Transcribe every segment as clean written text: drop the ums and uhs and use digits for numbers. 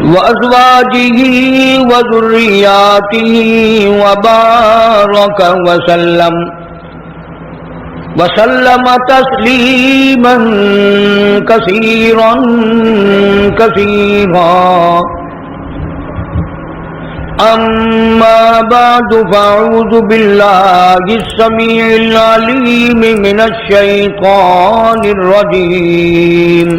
وأزواجه وذرياته وبارك وسلم تسليما كثيرا كثيرا. أما بعد فأعوذ بالله السميع العليم من الشيطان الرجيم.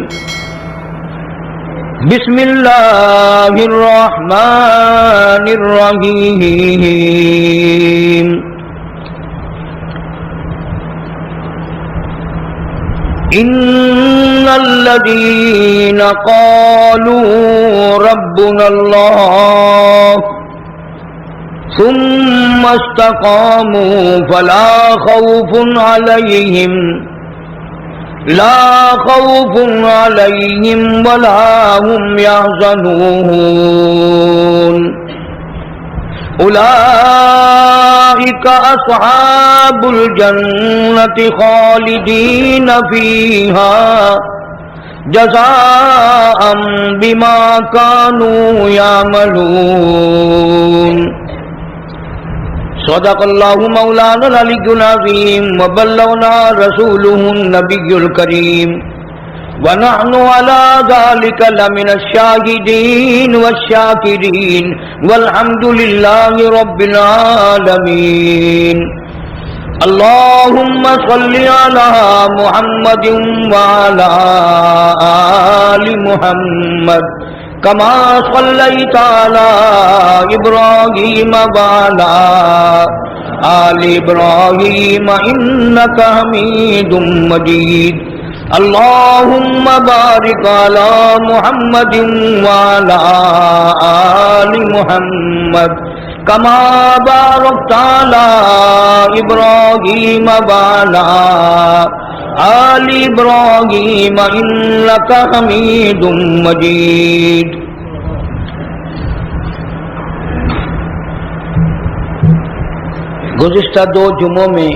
بسم الله الرحمن الرحيم. إن الذين قالوا ربنا الله ثم استقاموا فلا خوف عليهم ولا هم يحزنون. أولئك أصحاب الجنة خالدين فيها جزاء بما كانوا يعملون. صدق الله مولانا العلي العظيم وبلغنا رسوله النبي الكريم ونحن على ذلك لمن الشاهدين والشاكرين والحمد لله رب العالمين. اللهم صل على محمد وعلى آل محمد كما صليت على إبراهيم وعلى آل إبراهيم إنك حميد مجيد. اللهم بارك على محمد وعلى آل محمد كما باركت على إبراهيم وعلى آل إبراهيم إنك حميد مجيد. گزشتہ 2 جمعوں میں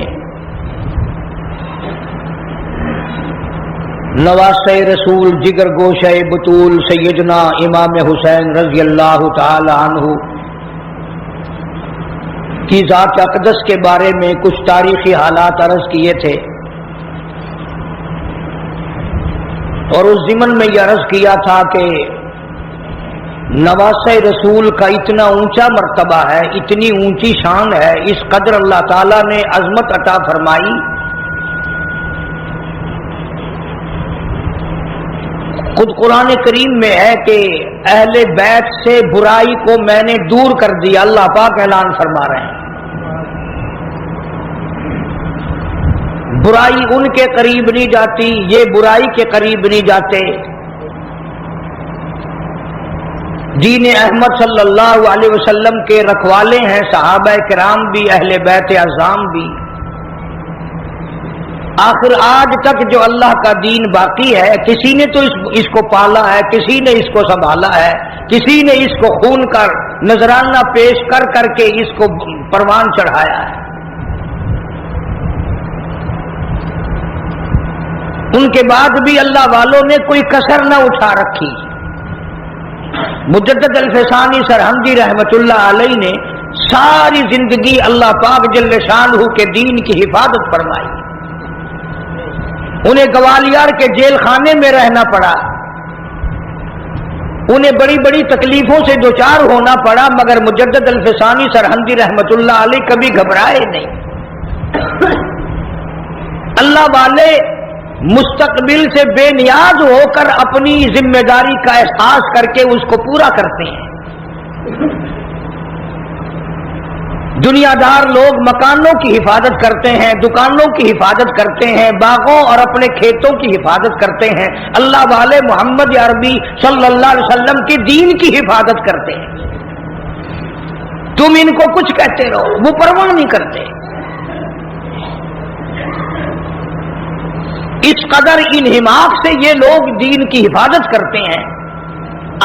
نواسہ رسول جگر گوشہ بطول سیدنا امام حسین رضی اللہ تعالی عنہ کی ذات اقدس کے بارے میں کچھ تاریخی حالات عرض کیے تھے، اور اس ضمن میں یہ عرض کیا تھا کہ نواسہ رسول کا اتنا اونچا مرتبہ ہے، اتنی اونچی شان ہے، اس قدر اللہ تعالیٰ نے عظمت عطا فرمائی. خود قرآن کریم میں ہے کہ اہل بیت سے برائی کو میں نے دور کر دیا، اللہ پاک اعلان فرما رہے ہیں. برائی ان کے قریب نہیں جاتی، یہ برائی کے قریب نہیں جاتے. دین احمد صلی اللہ علیہ وسلم کے رکھوالے ہیں صحابہ کرام بھی، اہل بیت اعظام بھی. آخر آج تک جو اللہ کا دین باقی ہے، کسی نے تو اس کو پالا ہے، کسی نے اس کو سنبھالا ہے، کسی نے اس کو خون کا نذرانہ پیش کر کر کے اس کو پروان چڑھایا ہے. ان کے بعد بھی اللہ والوں نے کوئی کسر نہ اٹھا رکھی. مجدد الفسانی سرہندی رحمت اللہ علیہ نے ساری زندگی اللہ پاک جل شانہ کے دین کی حفاظت فرمائی. انہیں گوالیار کے جیل خانے میں رہنا پڑا، انہیں بڑی بڑی تکلیفوں سے دوچار ہونا پڑا، مگر مجدد الفسانی سرہندی رحمت اللہ علیہ کبھی گھبرائے نہیں. اللہ والے مستقبل سے بے نیاز ہو کر اپنی ذمہ داری کا احساس کر کے اس کو پورا کرتے ہیں. دنیا دار لوگ مکانوں کی حفاظت کرتے ہیں، دکانوں کی حفاظت کرتے ہیں، باغوں اور اپنے کھیتوں کی حفاظت کرتے ہیں. اللہ والے محمد عربی صلی اللہ علیہ وسلم کے دین کی حفاظت کرتے ہیں. تم ان کو کچھ کہتے رہو، وہ پرواہ نہیں کرتے. اس قدر انہماک سے یہ لوگ دین کی حفاظت کرتے ہیں.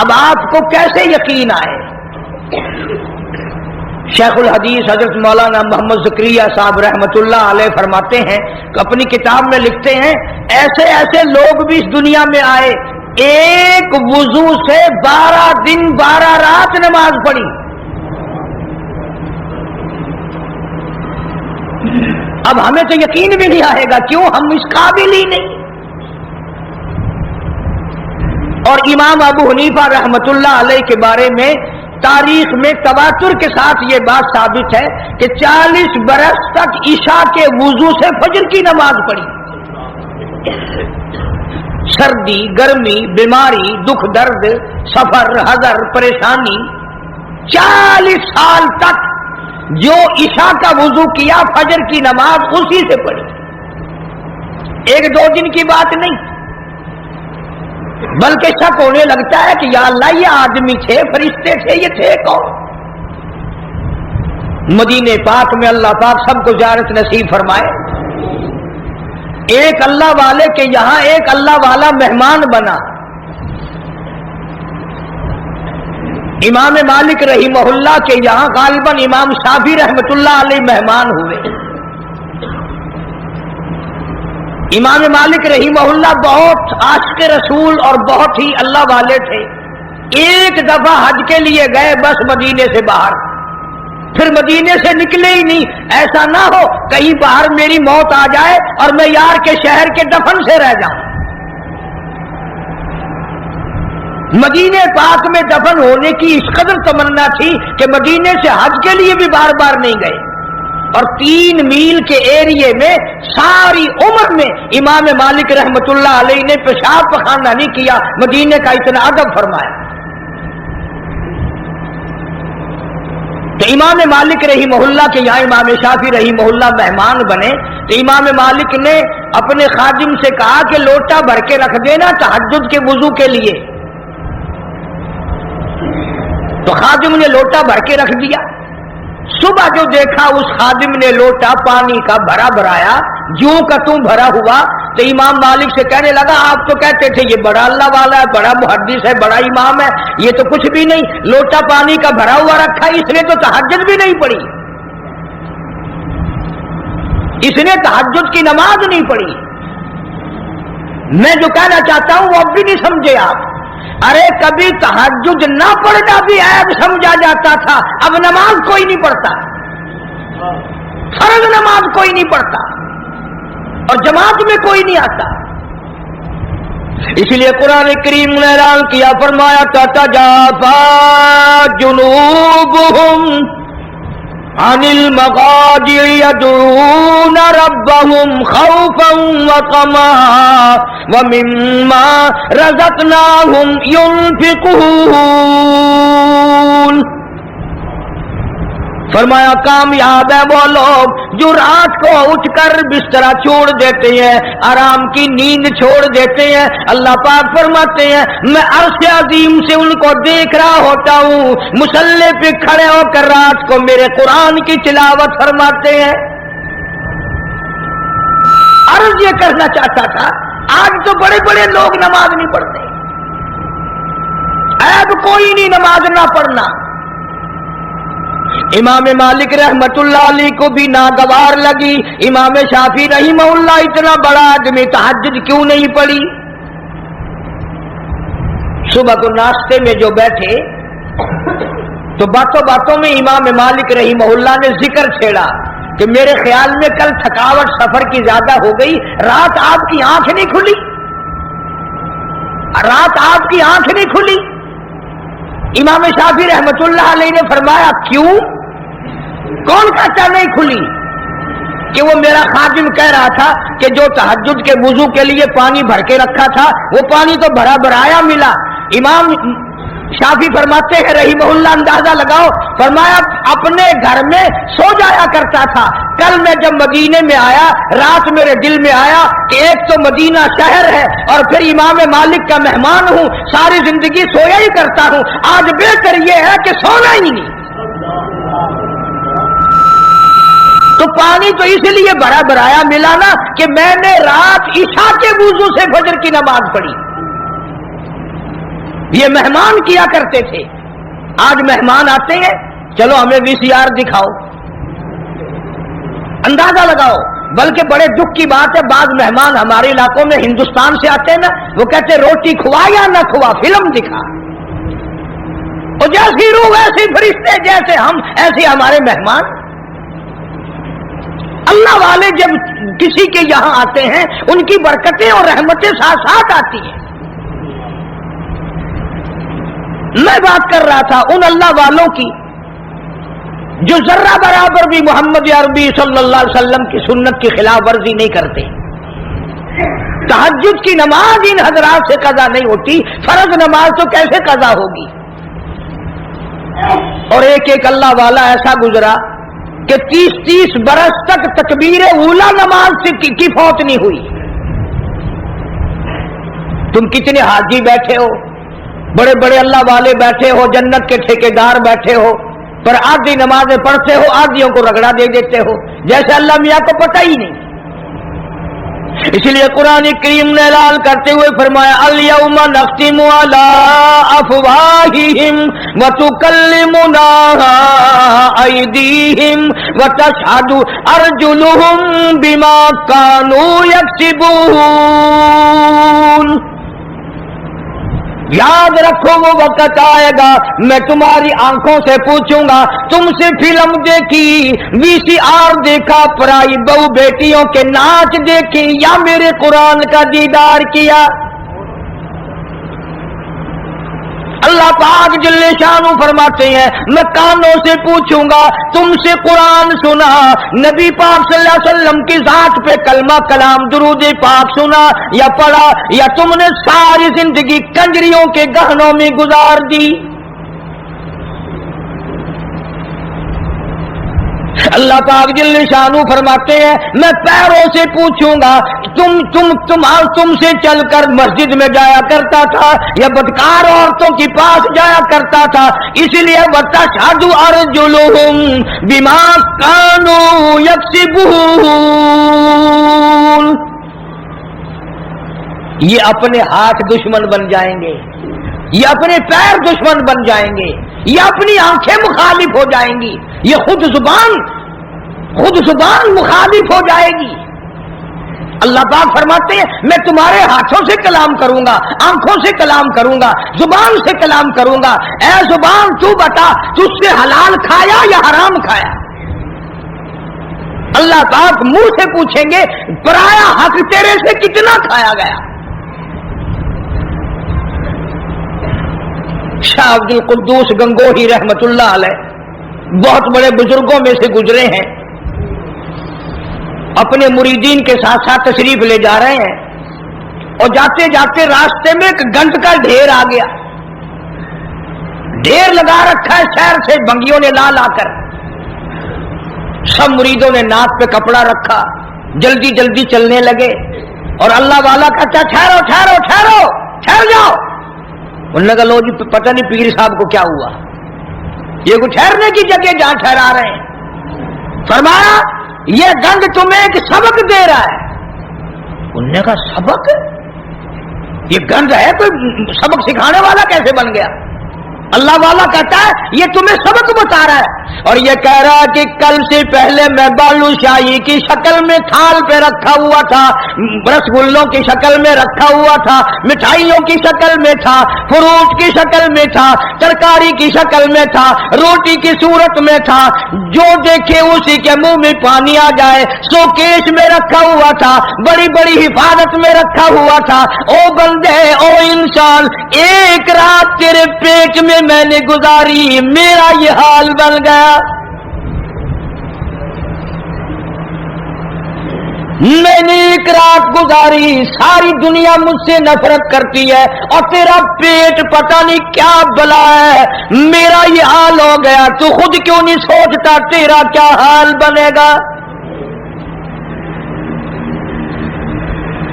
اب آپ کو کیسے یقین آئے؟ شیخ الحدیث حضرت مولانا محمد زکریا صاحب رحمۃ اللہ علیہ فرماتے ہیں کہ اپنی کتاب میں لکھتے ہیں ایسے ایسے لوگ بھی اس دنیا میں آئے ایک وضو سے 12 دن 12 رات نماز پڑھی. اب ہمیں تو یقین بھی نہیں آئے گا، کیوں؟ ہم اس قابل ہی نہیں. اور امام ابو حنیفہ رحمت اللہ علیہ کے بارے میں تاریخ میں تواتر کے ساتھ یہ بات ثابت ہے کہ 40 برس تک عشاء کے وضو سے فجر کی نماز پڑھی. سردی، گرمی، بیماری، دکھ درد، سفر، حضر، پریشانی، 40 سال تک جو عشاء کا وضو کیا فجر کی نماز اسی سے پڑھی. 1-2 دن کی بات نہیں، بلکہ شک ہونے لگتا ہے کہ یا اللہ یہ آدمی تھے، فرشتے تھے، یہ تھے کون؟ مدینے پاک میں اللہ پاک سب کو زیارت نصیب فرمائے. ایک اللہ والے کے یہاں ایک اللہ والا مہمان بنا. امام مالک رحمہ اللہ کے یہاں غالباً امام شافعی رحمت اللہ علیہ مہمان ہوئے. امام مالک رحمہ اللہ بہت عاشق رسول اور بہت ہی اللہ والے تھے. ایک دفعہ حج کے لیے گئے بس مدینے سے باہر، پھر مدینے سے نکلے ہی نہیں. ایسا نہ ہو کہیں باہر میری موت آ جائے اور میں یار کے شہر کے دفن سے رہ جاؤں. مدینے پاک میں دفن ہونے کی اس قدر تمنا تھی کہ مدینے سے حج کے لیے بھی بار بار نہیں گئے. اور 3 میل کے ایریے میں ساری عمر میں امام مالک رحمت اللہ علیہ نے پیشاب پخانہ نہیں کیا. مدینے کا اتنا ادب فرمایا. تو امام مالک رحمہ اللہ کے یہاں امام شافعی رحمہ اللہ مہمان بنے تو امام مالک نے اپنے خادم سے کہا کہ لوٹا بھر کے رکھ دینا تہجد کے وضو کے لیے. تو خادم نے لوٹا بھر کے رکھ دیا. صبح جو دیکھا اس خادم نے لوٹا پانی کا بھرا بھرایا جوں کا توں بھرا ہوا تو امام مالک سے کہنے لگا آپ تو کہتے تھے یہ بڑا اللہ والا ہے، بڑا محدث ہے، بڑا امام ہے، یہ تو کچھ بھی نہیں، لوٹا پانی کا بھرا ہوا رکھا. اس نے تو تہجد بھی نہیں پڑھی، اس نے تہجد کی نماز نہیں پڑھی. میں جو کہنا چاہتا ہوں وہ اب بھی نہیں سمجھے آپ. ارے کبھی تہجد نہ پڑھنا بھی عیب سمجھا جاتا تھا، اب نماز کوئی نہیں پڑھتا، فرض نماز کوئی نہیں پڑھتا اور جماعت میں کوئی نہیں آتا. اس لیے قرآن کریم نے اعلان کیا، فرمایا تتجافا جنوبہم عن المضاجع يدعون ربهم خوفا وطمعا ومما رزقناهم ينفقون. فرمایا کامیاب ہے وہ لوگ جو رات کو اٹھ کر بستر چھوڑ دیتے ہیں، آرام کی نیند چھوڑ دیتے ہیں. اللہ پاک فرماتے ہیں میں عرش عظیم سے ان کو دیکھ رہا ہوتا ہوں مصلی پہ کھڑے ہو کر رات کو میرے قرآن کی تلاوت فرماتے ہیں. عرض یہ کرنا چاہتا تھا آج تو بڑے بڑے لوگ نماز نہیں پڑھتے، عیب کوئی نہیں نماز نہ پڑھنا. امام مالک رحمت اللہ علیہ کو بھی ناگوار لگی. امام شافعی رحمہ اللہ اتنا بڑا آدمی تہجد کیوں نہیں پڑھی؟ صبح کو ناشتے میں جو بیٹھے تو باتوں باتوں میں امام مالک رحمہ اللہ نے ذکر چھیڑا کہ میرے خیال میں کل تھکاوٹ سفر کی زیادہ ہو گئی، رات آپ کی آنکھ نہیں کھلی، رات آپ کی آنکھ نہیں کھلی. امام شافعی رحمت اللہ علیہ نے فرمایا کیوں؟ کون کہتا نہیں کھلی؟ کہ وہ میرا خادم کہہ رہا تھا کہ جو تہجد کے وضو کے لیے پانی بھر کے رکھا تھا وہ پانی تو بھرا بھرایا ملا. امام شافعی فرماتے ہیں رحمہ اللہ اندازہ لگاؤ، فرمایا اپنے گھر میں سو جایا کرتا تھا، کل میں جب مدینے میں آیا رات میرے دل میں آیا کہ ایک تو مدینہ شہر ہے اور پھر امام مالک کا مہمان ہوں، ساری زندگی سویا ہی کرتا ہوں، آج بہتر یہ ہے کہ سونا ہی نہیں. تو پانی تو اس لیے بھرا بھرایا ملا نا کہ میں نے رات عشاء کے وضو سے فجر کی نماز پڑھی. یہ مہمان کیا کرتے تھے. آج مہمان آتے ہیں چلو ہمیں VCR دکھاؤ، اندازہ لگاؤ بلکہ بڑے دکھ کی بات ہے، بعض مہمان ہمارے علاقوں میں ہندوستان سے آتے ہیں نا، وہ کہتے ہیں روٹی کھوا یا نہ کھوا، فلم دکھا، اور جیسی روح ویسے فرشتے، جیسے ہم ایسے ہمارے مہمان۔ اللہ والے جب کسی کے یہاں آتے ہیں ان کی برکتیں اور رحمتیں ساتھ ساتھ آتی ہیں۔ میں بات کر رہا تھا ان اللہ والوں کی جو ذرہ برابر بھی محمد عربی صلی اللہ علیہ وسلم کی سنت کی خلاف ورزی نہیں کرتے۔ تہجد کی نماز ان حضرات سے قضا نہیں ہوتی، فرض نماز تو کیسے قضا ہوگی؟ اور ایک ایک اللہ والا ایسا گزرا کہ 30 برس تک تکبیر اولا نماز سے کی فوت نہیں ہوئی۔ تم کتنے حاجی بیٹھے ہو، بڑے بڑے اللہ والے بیٹھے ہو، جنت کے ٹھیکیدار بیٹھے ہو، پر آدھی نمازیں پڑھتے ہو، آدھیوں کو رگڑا دے دیتے ہو جیسے اللہ میاں کو پتہ ہی نہیں۔ اس لیے قرآن کریم نے اعلان کرتے ہوئے فرمایا الیوم نختم علی افواہہم وتکلمنا ایدیہم وتشہد ارجلہم بما کانوا یکسبون۔ یاد رکھو وہ وقت آئے گا میں تمہاری آنکھوں سے پوچھوں گا، تم سے فلم دیکھی، وی سی آر دیکھا، پرائی بہو بیٹیوں کے ناچ دیکھی، یا میرے قرآن کا دیدار کیا؟ اللہ پاک جل شانہ فرماتے ہیں میں کانوں سے پوچھوں گا، تم سے قرآن سنا، نبی پاک صلی اللہ علیہ وسلم کی ذات پہ کلمہ کلام درود پاک سنا یا پڑھا، یا تم نے ساری زندگی کنجریوں کے گہنوں میں گزار دی؟ اللہ پاک جل شانہ فرماتے ہیں میں پیروں سے پوچھوں گا، تم سے چل کر مسجد میں جایا کرتا تھا یا بدکار عورتوں کے پاس جایا کرتا تھا؟ اس لیے وتشہد ارجلہم بما کانوا یکسبون۔ یہ اپنے ہاتھ دشمن بن جائیں گے، یہ اپنے پیر دشمن بن جائیں گے، یہ اپنی آنکھیں مخالف ہو جائیں گی، یہ خود زبان مخالف ہو جائے گی۔ اللہ پاک فرماتے ہیں میں تمہارے ہاتھوں سے کلام کروں گا، آنکھوں سے کلام کروں گا، زبان سے کلام کروں گا۔ اے زبان تو بتا تجھ سے حلال کھایا یا حرام کھایا؟ اللہ پاک منہ سے پوچھیں گے پرایا حق تیرے سے کتنا کھایا گیا؟ شاہ عبد القدوس گنگوہی رحمت اللہ علیہ بہت بڑے بزرگوں میں سے گزرے ہیں، اپنے مریدین کے ساتھ ساتھ تشریف لے جا رہے ہیں، اور جاتے جاتے راستے میں ایک گند کا ڈھیر آ گیا، ڈھیر لگا رکھا ہے شہر سے بنگیوں نے لا لا کر۔ سب مریدوں نے ناک پہ کپڑا رکھا، جلدی جلدی چلنے لگے، اور اللہ والا کہتا ٹھہرو ٹھہرو ٹھہرو ٹھہر جاؤ۔ انہوں نے کہا لو جی پتہ نہیں پیر صاحب کو کیا ہوا، یہ کوئی ٹھہرنے کی جگہ جہاں ٹھہرا رہے ہیں؟ فرمایا یہ گند تمہیں ایک سبق دے رہا ہے۔ انہوں نے کہا سبق؟ یہ گند ہے کوئی سبق سکھانے والا کیسے بن گیا؟ اللہ والا کہتا ہے یہ تمہیں سبق بتا رہا ہے، اور یہ کہہ رہا ہے کہ کل سے پہلے میں بالو شاہی کی شکل میں تھال پہ رکھا ہوا تھا، رس گلوں کی شکل میں رکھا ہوا تھا، مٹھائیوں کی شکل میں تھا، فروٹ کی شکل میں تھا، ترکاری کی شکل میں تھا، روٹی کی صورت میں تھا، جو دیکھے اسی کے منہ میں پانی آ جائے، سوکیش میں رکھا ہوا تھا، بڑی بڑی حفاظت میں رکھا ہوا تھا۔ او بندے، او انسان، ایک رات تیرے پیٹ میں نے گزاری، میرا یہ حال بن گیا۔ میں نے ایک رات گزاری، ساری دنیا مجھ سے نفرت کرتی ہے، اور تیرا پیٹ پتہ نہیں کیا بلا ہے، میرا یہ حال ہو گیا، تو خود کیوں نہیں سوچتا تیرا کیا حال بنے گا؟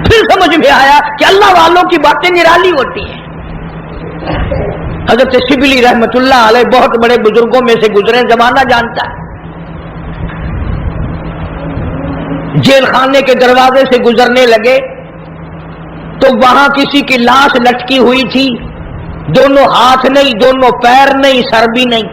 پھر سمجھ میں آیا کہ اللہ والوں کی باتیں نرالی ہوتی ہیں۔ حضرت شبلی رحمت اللہ علیہ بہت بڑے بزرگوں میں سے گزرے، زمانہ جانتا ہے۔ جیل خانے کے دروازے سے گزرنے لگے تو وہاں کسی کی لاش لٹکی ہوئی تھی، دونوں ہاتھ نہیں، دونوں پیر نہیں، سر بھی نہیں۔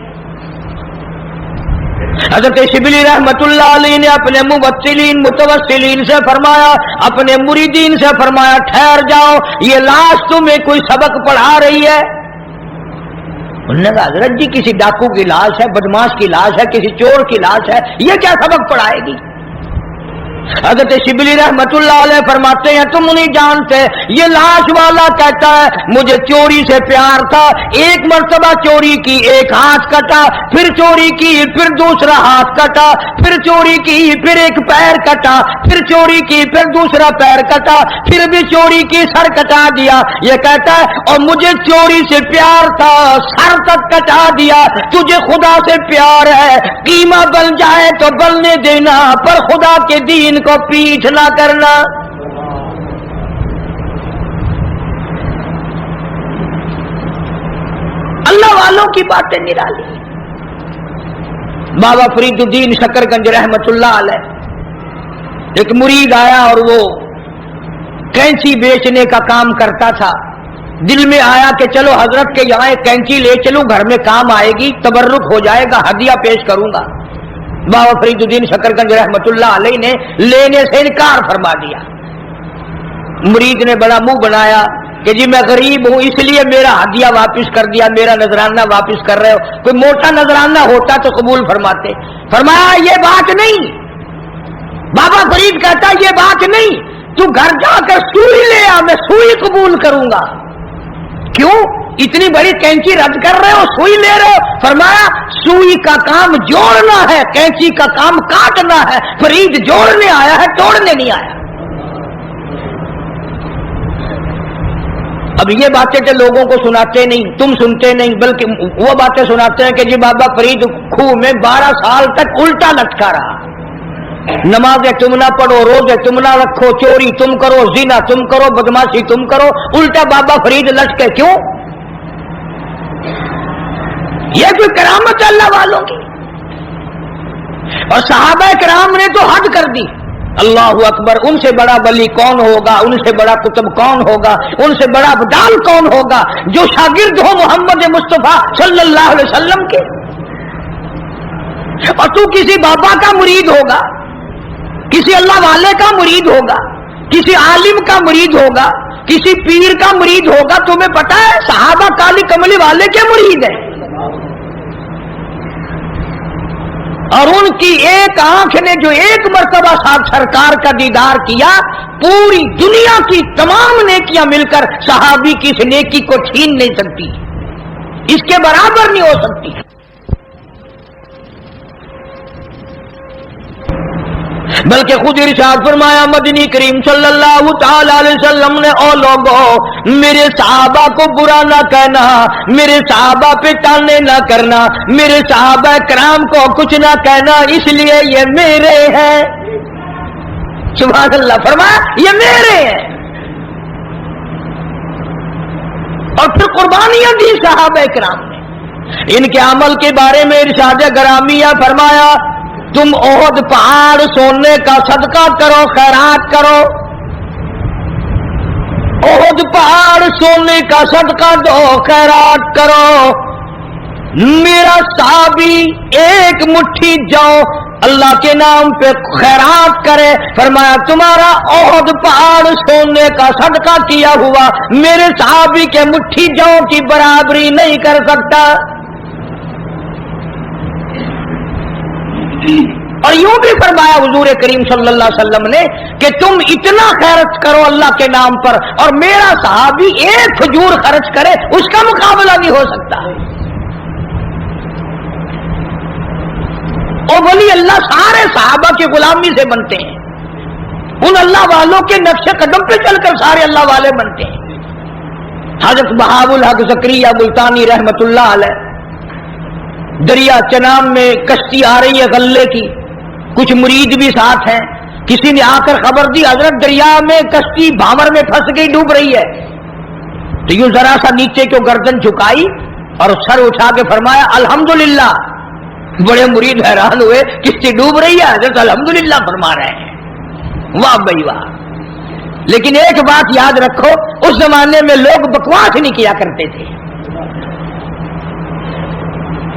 حضرت شبلی رحمتullah علیہ نے اپنے متوسلین سے فرمایا، اپنے مریدین سے فرمایا ٹھہر جاؤ، یہ لاش تمہیں کوئی سبق پڑھا رہی ہے؟ انہوں نے کہا حضرت جی کسی ڈاکو کی لاش ہے، بدماش کی لاش ہے، کسی چور کی لاش ہے، یہ کیا سبق پڑھائے گی؟ حضرت شبلی رحمتullah علیہ فرماتے ہیں تم نہیں جانتے، یہ لاش والا کہتا ہے مجھے چوری سے پیار تھا، ایک مرتبہ چوری کی، ایک ہاتھ کٹا، پھر چوری کی، پھر دوسرا ہاتھ کٹا، پھر چوری کی، پھر ایک پیر کٹا، پھر چوری کی، پھر دوسرا پیر کٹا، پھر بھی چوری کی، سر کٹا دیا۔ یہ کہتا ہے اور مجھے چوری سے پیار تھا، سر تک کٹا دیا۔ تجھے خدا سے پیار ہے، قیمہ بن جائے تو بننے دینا، پر خدا کے دین کو پیچھ نہ کرنا۔ اللہ والوں کی باتیں نرالی۔ بابا فرید الدین شکرگنج رحمتullah علیہ ایک مرید آیا اور وہ کینچی بیچنے کا کام کرتا تھا۔ دل میں آیا کہ چلو حضرت کے یہاں ایک کینچی لے چلوں، گھر میں کام آئے گی، تبرک ہو جائے گا، ہدیہ پیش کروں گا۔ بابا فرید الدین شکرگنج رحمتullah علیہ نے لینے سے انکار فرما دیا۔ مرید نے بڑا منہ بنایا کہ جی میں غریب ہوں اس لیے میرا ہدیہ واپس کر دیا، میرا نذرانہ واپس کر رہے ہو، کوئی موٹا نذرانہ ہوتا تو قبول فرماتے۔ فرمایا یہ بات نہیں۔ بابا فرید کہتا یہ بات نہیں، تو گھر جا کر سوئی لے آ، میں سوئی قبول کروں گا۔ کیوں اتنی بڑی کینچی رد کر رہے ہو، سوئی لے رہے ہو؟ فرمایا سوئی کا کام جوڑنا ہے، کینچی کا کام کاٹنا ہے۔ فرید جوڑنے آیا ہے، توڑنے نہیں آیا۔ اب یہ باتیں کہ لوگوں کو سناتے نہیں، تم سنتے نہیں، بلکہ وہ باتیں سناتے ہیں کہ جی بابا فرید خوہ میں 12 سال تک الٹا لٹکا رہا، نمازیں تم نہ پڑھو، روزے تم نہ رکھو، چوری تم کرو، زنا تم کرو، بدماشی تم کرو، الٹا بابا فرید لٹکے۔ کیوں؟ یہ کوئی کرامت ہے اللہ والوں کی؟ اور صحابہ کرام نے تو حد کر دی۔ اللہ اکبر، ان سے بڑا ولی کون ہوگا، ان سے بڑا قطب کون ہوگا، ان سے بڑا ابدال کون ہوگا جو شاگرد ہو محمد مصطفیٰ صلی اللہ علیہ وسلم کے؟ اور تو کسی بابا کا مرید ہوگا، کسی اللہ والے کا مرید ہوگا، کسی عالم کا مرید ہوگا، کسی پیر کا مرید ہوگا۔ تمہیں پتا ہے صحابہ کالی کملی والے کے مرید ہیں، اور ان کی ایک آنکھ نے جو ایک مرتبہ صاحب سرکار کا دیدار کیا، پوری دنیا کی تمام نیکیاں مل کر صحابی کی اس نیکی کو چھین نہیں سکتی، اس کے برابر نہیں ہو سکتی۔ بلکہ خود ارشاد فرمایا مدنی کریم صلی اللہ تعالی علیہ وسلم نے، او لوگوں میرے صحابہ کو برا نہ کہنا، میرے صحابہ پہ تانے نہ کرنا، میرے صحابہ کرام کو کچھ نہ کہنا، اس لیے یہ میرے ہیں۔ سبحان اللہ، فرمایا یہ میرے ہیں، اور پھر قربانیاں دی صحابہ کرام نے۔ ان کے عمل کے بارے میں ارشاد گرامیہ فرمایا تم احد پہاڑ سونے کا صدقہ کرو، خیرات کرو، احد پہاڑ سونے کا صدقہ دو، خیرات کرو۔ میرا صحابی ایک مٹھی جو اللہ کے نام پہ خیرات کرے، فرمایا تمہارا احد پہاڑ سونے کا صدقہ کیا ہوا میرے صحابی کے مٹھی جو کی برابری نہیں کر سکتا۔ اور یوں بھی فرمایا حضور کریم صلی اللہ علیہ وسلم نے کہ تم اتنا خیرت کرو اللہ کے نام پر، اور میرا صحابی ایک کھجور خرچ کرے اس کا مقابلہ نہیں ہو سکتا۔ اور ولی اللہ سارے صحابہ کی غلامی سے بنتے ہیں، ان اللہ والوں کے نقش قدم پہ چل کر سارے اللہ والے بنتے ہیں۔ حضرت بہاء الحق زکریا ملتانی رحمتullah علیہ، دریا چناب میں کشتی آ رہی ہے غلے کی، کچھ مرید بھی ساتھ ہیں، کسی نے آ کر خبر دی حضرت دریا میں کشتی بھاور میں پھنس گئی، ڈوب رہی ہے۔ تو یوں ذرا سا نیچے کو گردن جھکائی اور سر اٹھا کے فرمایا الحمدللہ۔ بڑے مرید حیران ہوئے، کشتی ڈوب رہی ہے، حضرت الحمدللہ فرما رہے ہیں۔ واہ بھائی واہ۔ لیکن ایک بات یاد رکھو، اس زمانے میں لوگ بکواس نہیں کیا کرتے تھے،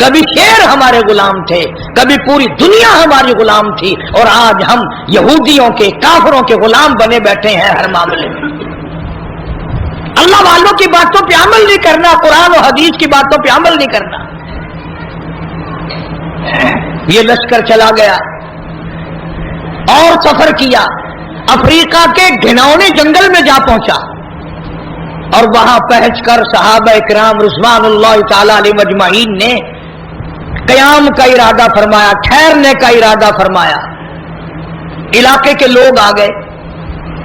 کبھی شیر ہمارے غلام تھے، کبھی پوری دنیا ہماری غلام تھی، اور آج ہم یہودیوں کے، کافروں کے غلام بنے بیٹھے ہیں ہر معاملے میں۔ اللہ والوں کی باتوں پہ عمل نہیں کرنا، قرآن و حدیث کی باتوں پہ عمل نہیں کرنا۔ یہ لشکر چلا گیا اور سفر کیا، افریقہ کے گھناؤنے جنگل میں جا پہنچا، اور وہاں پہنچ کر صحابہ کرام رضوان اللہ تعالی علیہ مجمعین نے قیام کا ارادہ فرمایا، ٹھہرنے کا ارادہ فرمایا۔ علاقے کے لوگ آ گئے،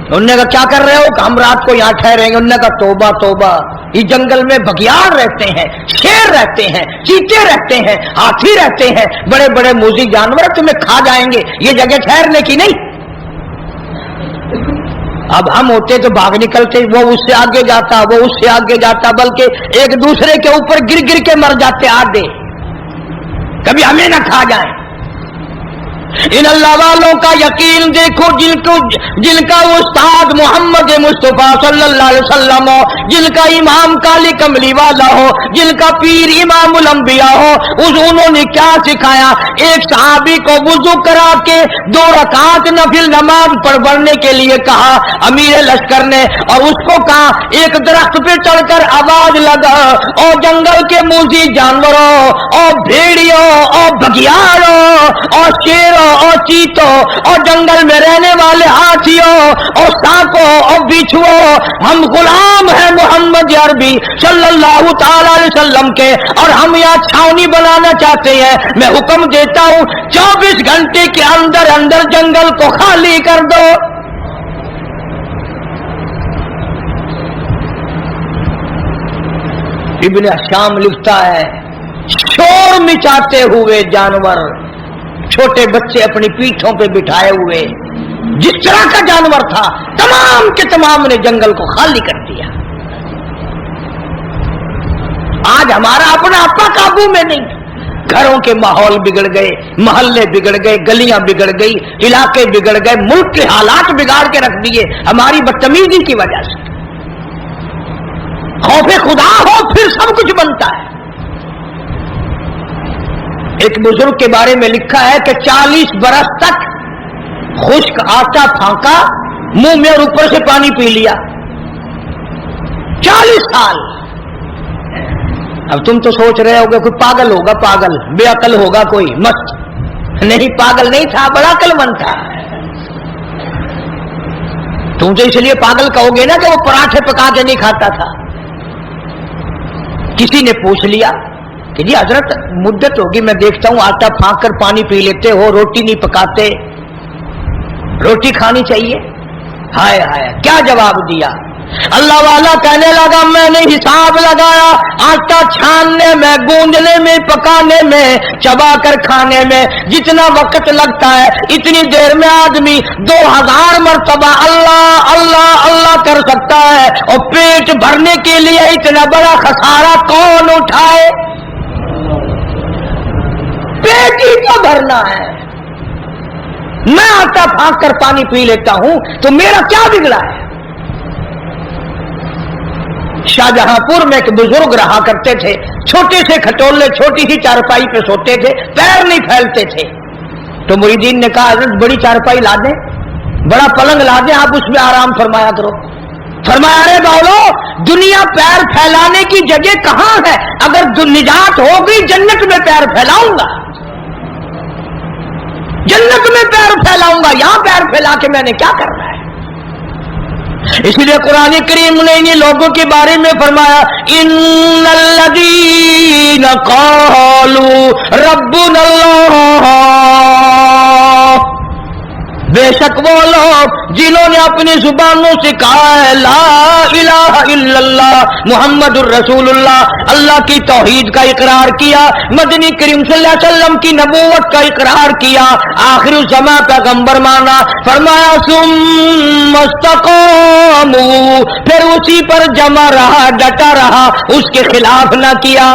انہوں نے کہا کیا کر رہے ہو؟ کہ ہم رات کو یہاں ٹھہریں گے۔ انہوں نے کہا توبہ توبہ، اس جنگل میں بگیار رہتے ہیں، شیر رہتے ہیں، چیتے رہتے ہیں، ہاتھی رہتے ہیں، بڑے بڑے موذی جانور تمہیں کھا جائیں گے، یہ جگہ ٹھہرنے کی نہیں۔ اب ہم ہوتے تو بھاگ نکلتے، وہ اس سے آگے جاتا، وہ اس سے آگے جاتا، بلکہ ایک دوسرے کے اوپر گر گر کے مر جاتے آدھے، کبھی ہمیں نہ کھا جائیں۔ ان اللہ والوں کا یقین دیکھو، جن کا استاد محمد مصطفیٰ صلی اللہ علیہ وسلم ہو، جن کا امام کالی کملی والا ہو، جن کا پیر امام الانبیاء ہو، انہوں نے کیا سکھایا؟ ایک صحابی کو وضو کرا کے 2 رکعت نفل نماز پڑھنے کے لیے کہا امیر لشکر نے، اور اس کو کہا ایک درخت پہ چڑھ کر آواز لگا، اور جنگل کے موذی جانوروں اور بھیڑیوں اور بگیاروں اور شیروں اور چیتوں اور جنگل میں رہنے والے ہاتھیوں اور سانپوں اور بچھوؤں، ہم غلام ہیں محمد عربی صلی اللہ تعالی علیہ وسلم کے، اور ہم یہاں چھاونی بنانا چاہتے ہیں۔ میں حکم دیتا ہوں 24 گھنٹے کے اندر اندر جنگل کو خالی کر دو۔ ابن شام لکھتا ہے شور مچاتے ہوئے جانور، چھوٹے بچے اپنی پیٹھوں پہ بٹھائے ہوئے، جس طرح کا جانور تھا تمام کے تمام نے جنگل کو خالی کر دیا۔ آج ہمارا اپنا قابو میں نہیں، گھروں کے ماحول بگڑ گئے، محلے بگڑ گئے، گلیاں بگڑ گئی، علاقے بگڑ گئے، ملک کے حالات بگاڑ کے رکھ دیے ہماری بدتمیزی کی وجہ سے۔ خوف خدا ہو پھر سب کچھ بنتا ہے۔ ایک بزرگ کے بارے میں لکھا ہے کہ 40 برس تک خشک آٹا پھانکا منہ میں اور اوپر سے پانی پی لیا، 40 سال۔ اب تم تو سوچ رہے ہوگے کوئی پاگل ہوگا، پاگل بے عقل ہوگا کوئی، مست نہیں، پاگل نہیں تھا، بڑا عقل مند تھا۔ تم تو اس لیے پاگل کہو گے نا کہ وہ پراٹھے پکا کے نہیں کھاتا تھا۔ کسی نے پوچھ لیا کہ جی حضرت مدت ہوگی میں دیکھتا ہوں آٹا پھانک کر پانی پی لیتے ہو، روٹی نہیں پکاتے، روٹی کھانی چاہیے۔ ہائے ہائے کیا جواب دیا؟ اللہ والا کہنے لگا میں نے حساب لگایا، آٹا چھاننے میں، گوندنے میں، پکانے میں، چبا کر کھانے میں جتنا وقت لگتا ہے اتنی دیر میں آدمی 2000 مرتبہ اللہ اللہ اللہ کر سکتا ہے، اور پیٹ بھرنے کے لیے اتنا بڑا خسارہ کون اٹھائے؟ پیٹ ہی تو بھرنا ہے۔ میں آٹا پھانک کر پانی پی لیتا ہوں تو میرا کیا بگڑا ہے؟ شاہجہاں پور میں ایک بزرگ رہا کرتے تھے، چھوٹے سے کھٹولے، چھوٹی سی چارپائی پہ سوتے تھے، پیر نہیں پھیلتے تھے۔ تو مریدین نے کہا حضرت بڑی چارپائی لا دیں، بڑا پلنگ لا دیں، آپ اس میں آرام فرمایا کرو۔ فرمایا ارے باولو، دنیا پیر پھیلانے کی جگہ کہاں ہے؟ اگر نجات ہو گئی جنت میں پیر پھیلاؤں گا، جنت میں پیر پھیلاؤں گا، یہاں پیر پھیلا کے میں نے کیا کرنا ہے؟ اس لیے قرآن کریم نے انہیں لوگوں کے بارے میں فرمایا ان الذین قالوا ربنا اللہ، بے شک وہ لوگ جنہوں نے اپنی زبانوں سے کہا ہے لا الہ الا اللہ محمد الرسول اللہ، اللہ کی توحید کا اقرار کیا، مدنی کریم صلی اللہ علیہ وسلم کی نبوت کا اقرار کیا، آخر الزمان پیغمبر مانا، فرمایا ثم استقاموا، پھر اسی پر جمع رہا، ڈٹا رہا، اس کے خلاف نہ کیا۔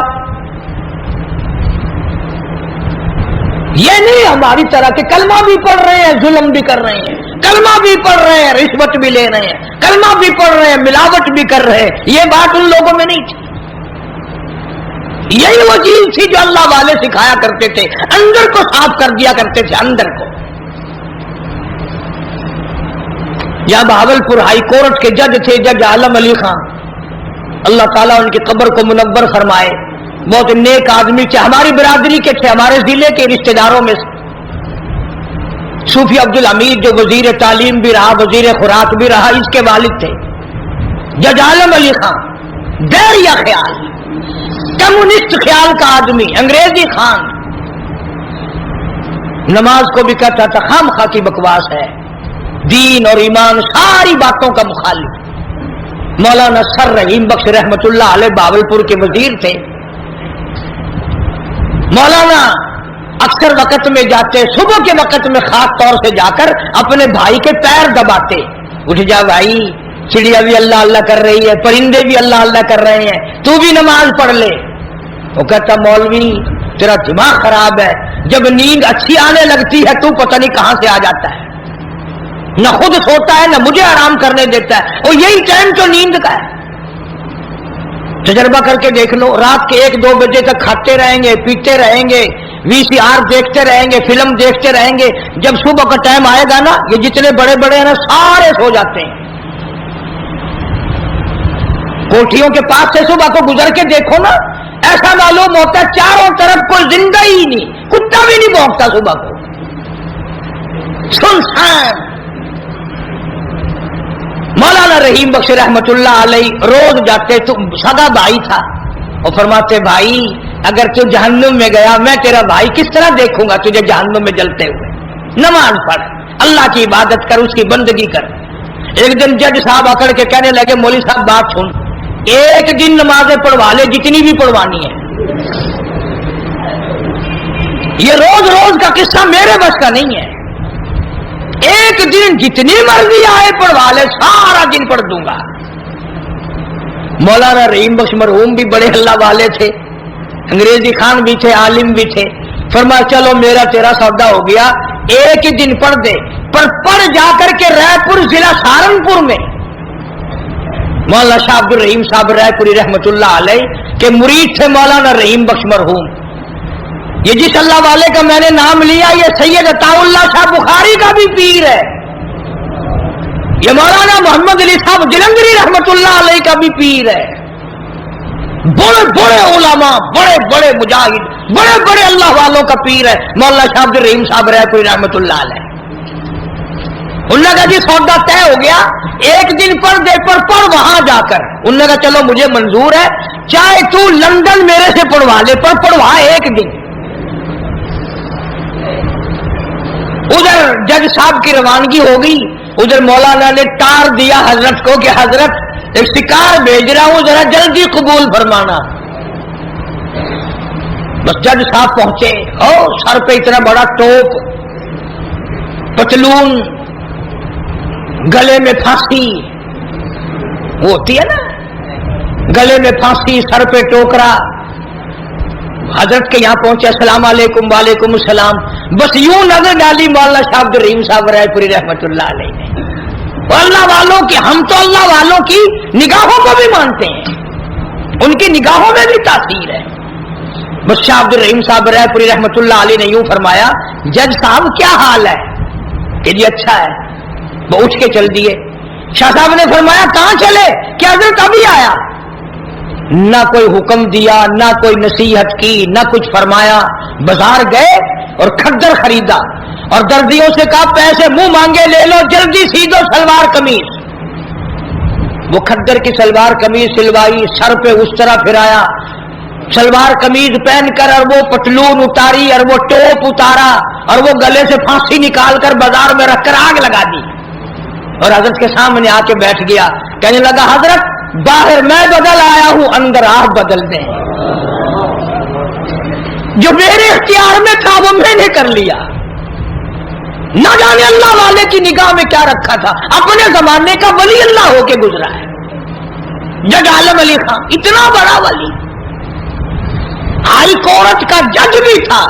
یہ نہیں ہماری طرح کہ کلمہ بھی پڑھ رہے ہیں ظلم بھی کر رہے ہیں، کلمہ بھی پڑھ رہے ہیں رشوت بھی لے رہے ہیں، کلمہ بھی پڑھ رہے ہیں ملاوٹ بھی کر رہے ہیں، یہ بات ان لوگوں میں نہیں تھی۔ یہی وہ چیز تھی جو اللہ والے سکھایا کرتے تھے، اندر کو صاف کر دیا کرتے تھے، اندر کو۔ یا بہاولپور ہائی کورٹ کے جج تھے جج عالم علی خان، اللہ تعالیٰ ان کی قبر کو منور فرمائے، بہت نیک آدمی تھے، ہماری برادری کے تھے، ہمارے ضلع کے رشتہ داروں میں سے۔ صوفی عبدالحمید جو وزیر تعلیم بھی رہا، وزیر خوراک بھی رہا، اس کے والد تھے جج عالم علی خان، دائرہ خیال، کمیونسٹ خیال کا آدمی، انگریزی خان، نماز کو بھی کہتا تھا خام خواہ کی بکواس ہے، دین اور ایمان ساری باتوں کا مخالف۔ مولانا سر رحیم بخش رحمت اللہ علیہ بہاولپور کے وزیر تھے۔ مولانا اکثر وقت میں جاتے، صبح کے وقت میں خاص طور سے جا کر اپنے بھائی کے پیر دباتے، اٹھ جا بھائی، چڑیا بھی اللہ اللہ کر رہی ہے، پرندے بھی اللہ اللہ کر رہے ہیں، تو بھی نماز پڑھ لے۔ وہ کہتا مولوی تیرا دماغ خراب ہے، جب نیند اچھی آنے لگتی ہے تو پتہ نہیں کہاں سے آ جاتا ہے، نہ خود سوتا ہے نہ مجھے آرام کرنے دیتا ہے، اور یہی ٹائم تو نیند کا ہے۔ تجربہ کر کے دیکھ لو، رات کے 1-2 بجے تک کھاتے رہیں گے، پیتے رہیں گے، VCR دیکھتے رہیں گے، فلم دیکھتے رہیں گے، جب صبح کا ٹائم آئے گا نا، یہ جتنے بڑے بڑے ہیں نا سارے سو جاتے ہیں۔ کوٹھیوں کے پاس سے صبح کو گزر کے دیکھو نا، ایسا معلوم ہوتا ہے چاروں طرف کوئی زندہ ہی نہیں، کتا بھی نہیں بھونکتا صبح کو، سنسان۔ مولانا رحیم بخش رحمت اللہ علیہ روز جاتے، تو سگا بھائی تھا، اور فرماتے بھائی اگر تو جہنم میں گیا، میں تیرا بھائی کس طرح دیکھوں گا تجھے جہنم میں جلتے ہوئے؟ نماز پڑھ، اللہ کی عبادت کر، اس کی بندگی کر۔ ایک دن جج صاحب اکڑ کے کہنے لگے مولوی صاحب بات سن، ایک دن نمازیں پڑھوا لے جتنی بھی پڑھوانی ہے، یہ روز روز کا قصہ میرے بس کا نہیں ہے، ایک دن جتنی مرضی آئے پڑھوا لے، سارا دن پڑھ دوں گا۔ مولانا رحیم بخش مرحوم بھی بڑے اللہ والے تھے، انگریزی خان بھی تھے، عالم بھی تھے، فرمایا چلو میرا تیرا سودا ہو گیا، ایک ہی دن پڑھ دے، پر پڑھ جا کر کے رائے پور ضلع سہارنپور میں۔ مولانا شاہ عبد الرحیم صاحب رائے پوری رحمت اللہ علیہ کے مرید تھے مولانا رحیم بخش مرحوم۔ یہ جس اللہ والے کا میں نے نام لیا یہ سید عطا اللہ شاہ بخاری کا بھی پیر ہے، یہ مولانا محمد علی صاحب جلندری رحمت اللہ علیہ کا بھی پیر ہے۔ بڑے بڑے علماء، بڑے بڑے مجاہد، بڑے بڑے اللہ والوں کا پیر ہے مولانا شاہ عبد الرحیم صاحب رائے پوری رحمت اللہ علیہ۔ انہوں نے کہا جی سودا طے ہو گیا، ایک دن پڑھ دے، پر پڑھ وہاں جا کر۔ انہوں نے کہا چلو مجھے منظور ہے، چاہے تو لندن میرے سے پڑھوا لے، پر پڑھوا ایک دن۔ ادھر جج صاحب کی روانگی ہو گئی، ادھر مولانا نے ٹار دیا حضرت کو کہ حضرت ایک شکار بھیج رہا ہوں، ذرا جلدی قبول فرمانا۔ بس جج صاحب پہنچے، سر پہ اتنا بڑا ٹوپ، پتلون، گلے میں پھانسی، وہ ہوتی ہے نا گلے میں پھانسی، سر پہ ٹوکرا، حضرت کے یہاں پہنچے، السلام علیکم، وعلیکم السلام، بس یوں نظر ڈالی مولانا شاہ عبد الرحیم صاحب رائے پوری رحمت اللہ علیہ نے۔ اللہ والوں کی، ہم تو اللہ والوں کی نگاہوں کو بھی مانتے ہیں، ان کی نگاہوں میں بھی تاثیر ہے۔ بس شاہ عبد الرحیم صاحب رائے پوری رحمت اللہ علیہ نے یوں فرمایا جج صاحب کیا حال ہے؟ کہ جی اچھا ہے۔ وہ اٹھ کے چل دیے۔ شاہ صاحب نے فرمایا کہاں چلے؟ کہ حضرت ابھی آیا۔ نہ کوئی حکم دیا، نہ کوئی نصیحت کی، نہ کچھ فرمایا، بازار گئے اور کھدر خریدا اور دردیوں سے کہا پیسے منہ مانگے لے لو، جلدی سی دو سلوار قمیض۔ وہ کھدر کی سلوار قمیض سلوائی، سر پہ اس طرح پھرایا، سلوار قمیض پہن کر، اور وہ پتلون اتاری، اور وہ ٹوپ اتارا، اور وہ گلے سے پھانسی نکال کر بازار میں رکھ کر آگ لگا دی، اور حضرت کے سامنے آ کے بیٹھ گیا۔ کہنے لگا حضرت باہر میں بدل آیا ہوں، اندر آپ بدل دیں، جو میرے اختیار میں تھا وہ میں نے کر لیا۔ نہ جانے اللہ والے کی نگاہ میں کیا رکھا تھا، اپنے زمانے کا ولی اللہ ہو کے گزرا ہے جج عالم علی خان، اتنا بڑا ولی، ہائی کورٹ کا جج بھی تھا،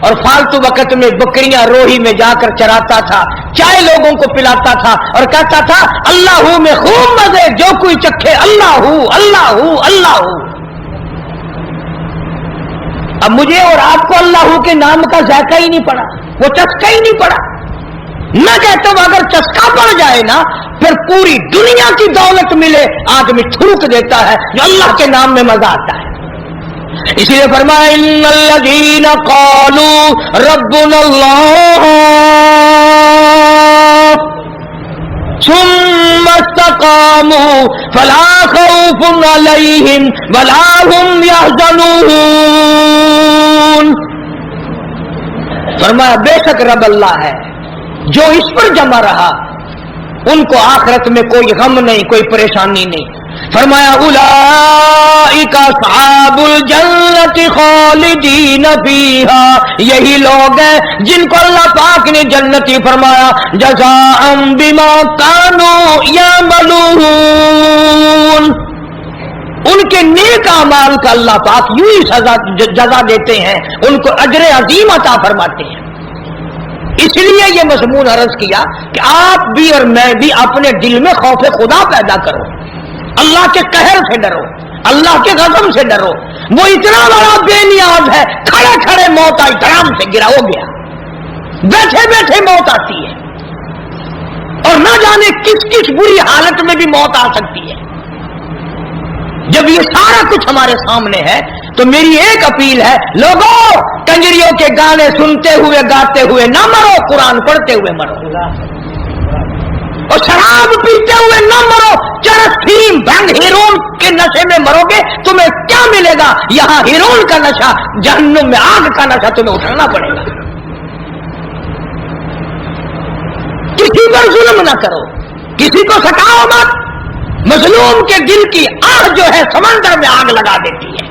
اور فالتو وقت میں بکریاں روہی میں جا کر چراتا تھا، چائے لوگوں کو پلاتا تھا، اور کہتا تھا اللہ ہوں میں خوب مزے، جو کوئی چکھے اللہ ہوں اللہ ہوں اللہ ہوں۔ اب مجھے اور آپ کو اللہ کے نام کا ذائقہ ہی نہیں پڑا، وہ چسکا ہی نہیں پڑا۔ میں کہتا ہوں اگر چسکا پڑ جائے نا پھر پوری دنیا کی دولت ملے آدمی تھوک دیتا ہے، جو اللہ کے نام میں مزہ آتا ہے۔ اسی لیے فرمایا ان الذین قالوا ربنا اللہ ثم استقاموا فلا خوف علیہم ولا هم يحزنون۔ فرمایا بے شک رب اللہ ہے، جو اس پر جمع رہا ان کو آخرت میں کوئی غم نہیں، کوئی پریشانی نہیں۔ فرمایا اولئک اصحاب الجنت خالدین فیہا، یہی لوگ ہیں جن کو اللہ پاک نے جنتی فرمایا جزاء بما کانوا یعملون۔ ان کے نیک اعمال کا اللہ پاک یوں ہی جزا دیتے ہیں، ان کو اجر عظیم عطا فرماتے ہیں۔ اس لیے یہ مضمون عرض کیا کہ آپ بھی اور میں بھی اپنے دل میں خوف خدا پیدا کرو، اللہ کے قہر سے ڈرو، اللہ کے غضب سے ڈرو۔ وہ اتنا بڑا بے نیاز ہے، کھڑے کھڑے موت آئی دھڑام سے گرا ہو گیا، بیٹھے بیٹھے موت آتی ہے، اور نہ جانے کس کس بری حالت میں بھی موت آ سکتی ہے۔ جب یہ سارا کچھ ہمارے سامنے ہے تو میری ایک اپیل ہے، لوگوں کنجریوں کے گانے سنتے ہوئے گاتے ہوئے نہ مرو، قرآن پڑھتے ہوئے مرو، اور شراب پیتے ہوئے نہ مرو، چرس فیم بھنگ ہیرون کے نشے میں مرو گے تمہیں کیا ملے گا؟ یہاں ہیرون کا نشہ، جہنم میں آگ کا نشہ تمہیں اٹھانا پڑے گا۔ کسی پر ظلم نہ کرو، کسی کو ستاؤ مت، مظلوم کے دل کی آہ جو ہے سمندر میں آگ لگا دیتی ہے۔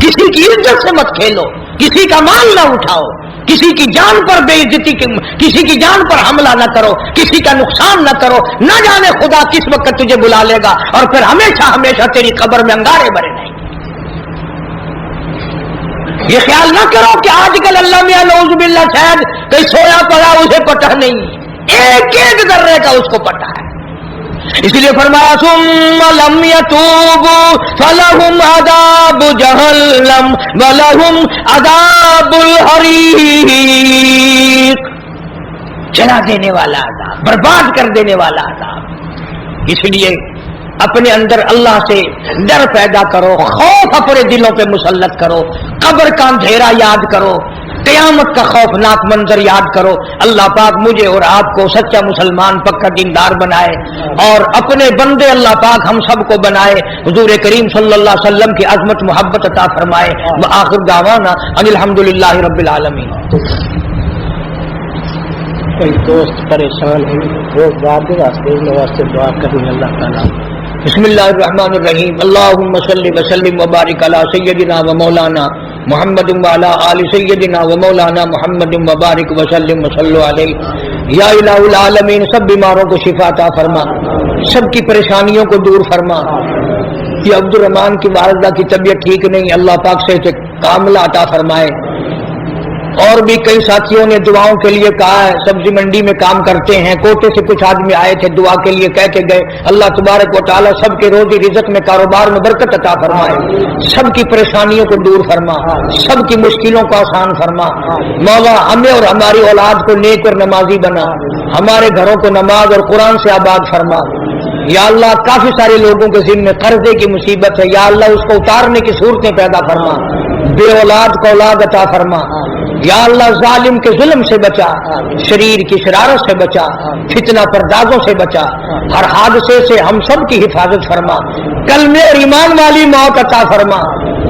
کسی کی عزت سے مت کھیلو، کسی کا مال نہ اٹھاؤ، کسی کی جان پر بے عزتی، کسی کی جان پر حملہ نہ کرو، کسی کا نقصان نہ کرو، نہ جانے خدا کس وقت تجھے بلا لے گا اور پھر ہمیشہ ہمیشہ تیری قبر میں انگارے بھرے رہیں گے۔ یہ خیال نہ کرو کہ آج کل اللہ میاں نعوذ باللہ شاید کہیں سویا پڑا اسے پتہ نہیں، ایک ایک ذرے کا اس کو پتہ ہے۔ اس لیے فرمایا ثم لم يتوبوا فلهم عذاب جہنم ولهم عذاب الحریق، جلا دینے والا عذاب، برباد کر دینے والا عذاب۔ اس لیے اپنے اندر اللہ سے ڈر پیدا کرو، خوف اپنے دلوں پہ مسلط کرو، قبر کا اندھیرا یاد کرو، قیامت کا خوفناک منظر یاد کرو۔ اللہ پاک مجھے اور آپ کو سچا مسلمان پکا دیندار بنائے، اور اپنے بندے اللہ پاک ہم سب کو بنائے، حضور کریم صلی اللہ علیہ وسلم کی عظمت محبت عطا فرمائے۔ وآخر دعوانا ان الحمدللہ رب العالمین۔ کوئی دوست پریشان ہے، روزگار کے راستے میں واسطے دعا کریں اللہ تعالیٰ۔ بسم اللہ الرحمن الرحیم، اللہم صلی وسلم وبارک علی سیدنا و مولانا محمد وعلی آل سیدنا و مولانا محمد وبارک وسلم وصلو علیہ۔ یا الہ العالمین، سب بیماروں کو شفا عطا فرما، سب کی پریشانیوں کو دور فرما۔ یہ عبد الرحمان کی والدہ کی طبیعت ٹھیک نہیں، اللہ پاک سے کاملہ عطا فرمائے۔ اور بھی کئی ساتھیوں نے دعاؤں کے لیے کہا ہے، سبزی منڈی میں کام کرتے ہیں، کوٹے سے کچھ آدمی آئے تھے دعا کے لیے کہہ کے گئے۔ اللہ تبارک و تعالیٰ سب کے روزی رزق میں کاروبار میں برکت عطا فرمائے، سب کی پریشانیوں کو دور فرما، سب کی مشکلوں کو آسان فرما۔ مولا ہمیں اور ہماری اولاد کو نیک اور نمازی بنا، ہمارے گھروں کو نماز اور قرآن سے آباد فرما۔ یا اللہ کافی سارے لوگوں کے ذمہ قرضے کی مصیبت ہے، یا اللہ اس کو اتارنے کی صورتیں پیدا فرما، بے اولاد کو اولاد عطا فرما۔ یا اللہ ظالم کے ظلم سے بچا، شریر کی شرارت سے بچا، فتنہ پردازوں سے بچا، ہر حادثے سے ہم سب کی حفاظت فرما، کلمے اور ایمان والی موت عطا فرما۔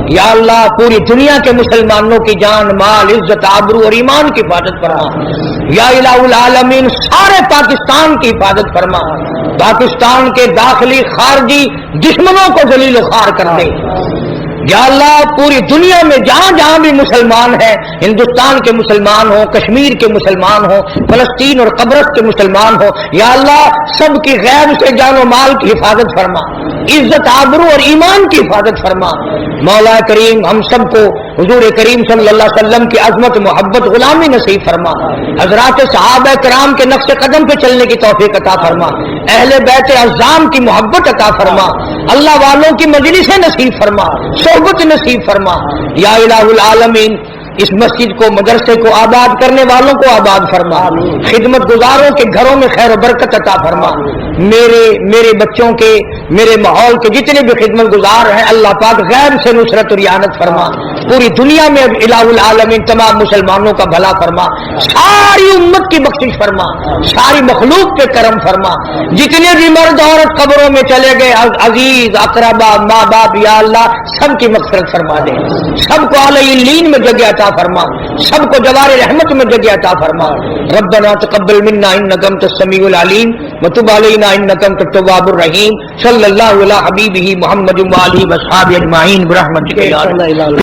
یا اللہ پوری دنیا کے مسلمانوں کی جان مال عزت آبرو اور ایمان کی حفاظت فرما۔ یا الہ العالمین سارے پاکستان کی حفاظت فرما، پاکستان کے داخلی خارجی دشمنوں کو ذلیل و خوار کر دے۔ یا اللہ پوری دنیا میں جہاں جہاں بھی مسلمان ہیں، ہندوستان کے مسلمان ہوں، کشمیر کے مسلمان ہوں، فلسطین اور قبرص کے مسلمان ہوں، یا اللہ سب کی غیب سے جان و مال کی حفاظت فرما، عزت آبرو اور ایمان کی حفاظت فرما۔ مولا کریم ہم سب کو حضور کریم صلی اللہ علیہ وسلم کی عظمت محبت غلامی نصیب فرما، حضرات صحابہ کرام کے نقش قدم پہ چلنے کی توفیق عطا فرما، اہل بیت اعظام کی محبت عطا فرما، اللہ والوں کی مجلس نصیب فرما، صحبت نصیب فرما یا الہ العالمین۔ اس مسجد کو مدرسے کو آباد کرنے والوں کو آباد فرما، خدمت گزاروں کے گھروں میں خیر و برکت عطا فرما، میرے بچوں کے، میرے ماحول کے جتنے بھی خدمت گزار ہیں اللہ پاک غیب سے نصرت اور اعانت فرما، پوری دنیا میں الہ العالمین تمام مسلمانوں کا بھلا فرما، ساری امت کی بخشش فرما، ساری مخلوق پہ کرم فرما، جتنے بھی مرد عورت قبروں میں چلے گئے عزیز اقربا ماں باپ یا اللہ سب کی مغفرت فرما دے، سب کو اعلی الین میں جگہ عطا فرما، سب کو جوار رحمت میں جگہ عطا فرما۔ ربنا تقبل منا انک انت السمیع العلیم وتب علینا انک انت التواب الرحیم۔ صلی اللہ علی حبیبہ محمد و آلہ و اصحابہ اجمعین برحمتک یا